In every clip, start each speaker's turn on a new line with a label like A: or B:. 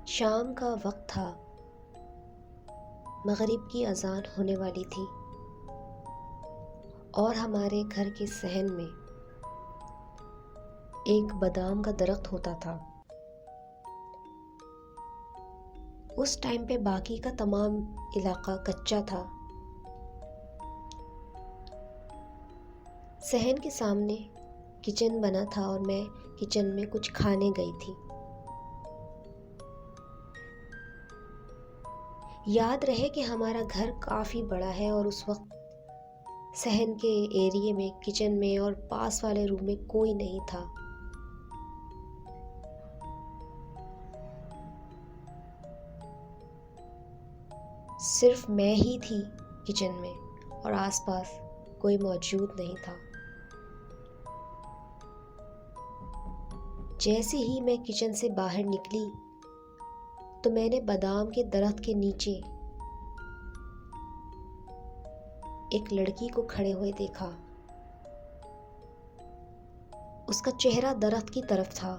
A: शाम का वक्त था। मगरिब की अजान होने वाली थी और हमारे घर के सहन में एक बादाम का दरख्त होता था। उस टाइम पे बाकी का तमाम इलाका कच्चा था। सहन के सामने किचन बना था और मैं किचन में कुछ खाने गई थी। याद रहे कि हमारा घर काफ़ी बड़ा है और उस वक्त सहन के एरिया में किचन में और पास वाले रूम में कोई नहीं था। सिर्फ मैं ही थी किचन में और आसपास कोई मौजूद नहीं था। जैसे ही मैं किचन से बाहर निकली तो मैंने बादाम के दरख्त के नीचे एक लड़की को खड़े हुए देखा। उसका चेहरा दरख्त की तरफ था।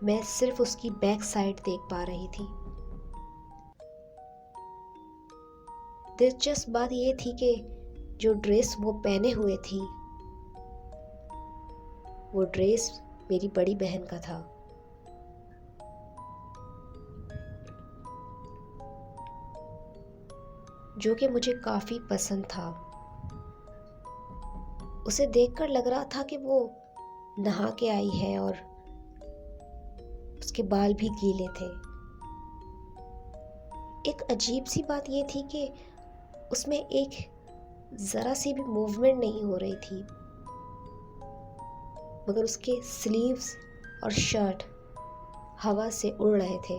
A: मैं सिर्फ उसकी बैक साइड देख पा रही थी। दिलचस्प बात यह थी कि जो ड्रेस वो पहने हुए थी वो ड्रेस मेरी बड़ी बहन का था। जो कि मुझे काफ़ी पसंद था। उसे देखकर लग रहा था कि वो नहा के आई है और उसके बाल भी गीले थे। एक अजीब सी बात ये थी कि उसमें एक ज़रा सी भी मूवमेंट नहीं हो रही थी, मगर उसके स्लीव्स और शर्ट हवा से उड़ रहे थे।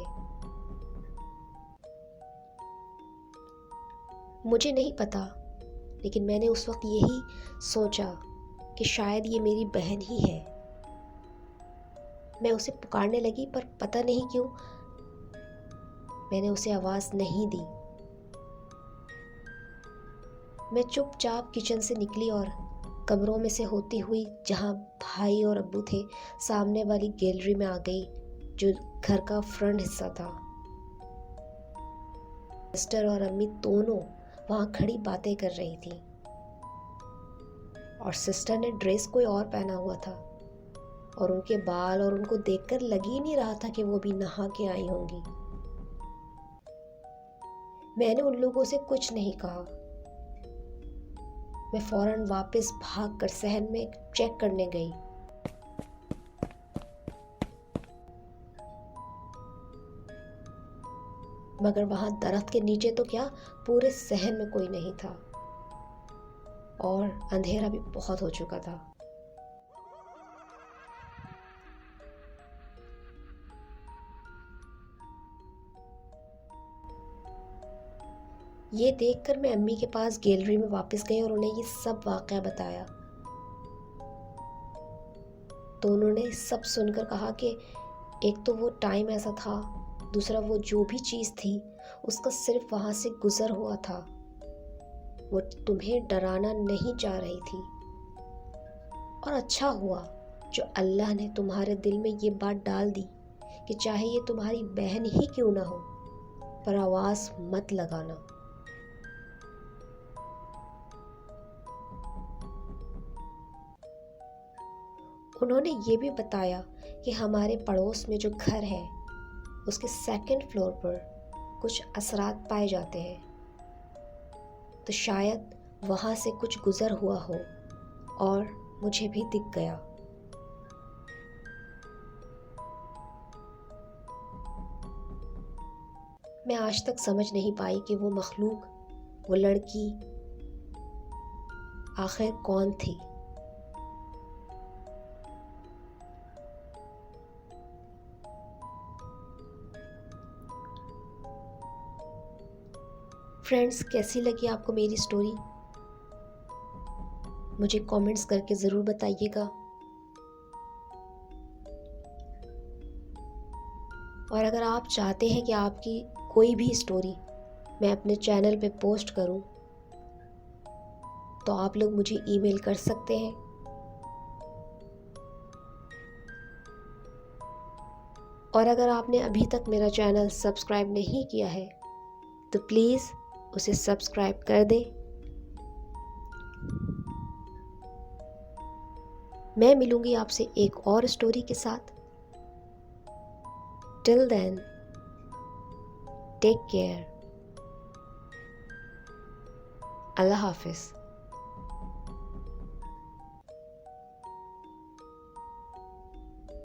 A: मुझे नहीं पता, लेकिन मैंने उस वक्त यही सोचा कि शायद ये मेरी बहन ही है। मैं उसे पुकारने लगी पर पता नहीं क्यों मैंने उसे आवाज़ नहीं दी। मैं चुपचाप किचन से निकली और कमरों में से होती हुई जहाँ भाई और अब्बू थे सामने वाली गैलरी में आ गई, जो घर का फ्रंट हिस्सा था। सिस्टर और अम्मी दोनों वहाँ खड़ी बातें कर रही थी और सिस्टर ने ड्रेस कोई और पहना हुआ था और उनके बाल और उनको देखकर लग ही नहीं रहा था कि वो भी नहा के आई होंगी। मैंने उन लोगों से कुछ नहीं कहा। मैं फौरन वापस भागकर सहन में चेक करने गई। मगर वहां दरख्त के नीचे तो क्या, पूरे सहन में कोई नहीं था और अंधेरा भी बहुत हो चुका था। ये देखकर मैं अम्मी के पास गैलरी में वापस गई और उन्हें ये सब वाकया बताया। तो उन्होंने सब सुनकर कहा कि एक तो वो टाइम ऐसा था, दूसरा वो जो भी चीज़ थी उसका सिर्फ वहाँ से गुजर हुआ था। वो तुम्हें डराना नहीं चाह रही थी और अच्छा हुआ जो अल्लाह ने तुम्हारे दिल में ये बात डाल दी कि चाहे ये तुम्हारी बहन ही क्यों ना हो, पर आवाज़ मत लगाना। उन्होंने ये भी बताया कि हमारे पड़ोस में जो घर है उसके सेकंड फ्लोर पर कुछ असरात पाए जाते हैं, तो शायद वहाँ से कुछ गुज़र हुआ हो और मुझे भी दिख गया। मैं आज तक समझ नहीं पाई कि वो मखलूक, वो लड़की आखिर कौन थी। फ्रेंड्स, कैसी लगी आपको मेरी स्टोरी? मुझे कमेंट्स करके ज़रूर बताइएगा। और अगर आप चाहते हैं कि आपकी कोई भी स्टोरी मैं अपने चैनल पे पोस्ट करूं, तो आप लोग मुझे ईमेल कर सकते हैं। और अगर आपने अभी तक मेरा चैनल सब्सक्राइब नहीं किया है तो प्लीज़ उसे सब्सक्राइब कर दें। मैं मिलूंगी आपसे एक और स्टोरी के साथ। Till then, take care. अल्लाह हाफिज़।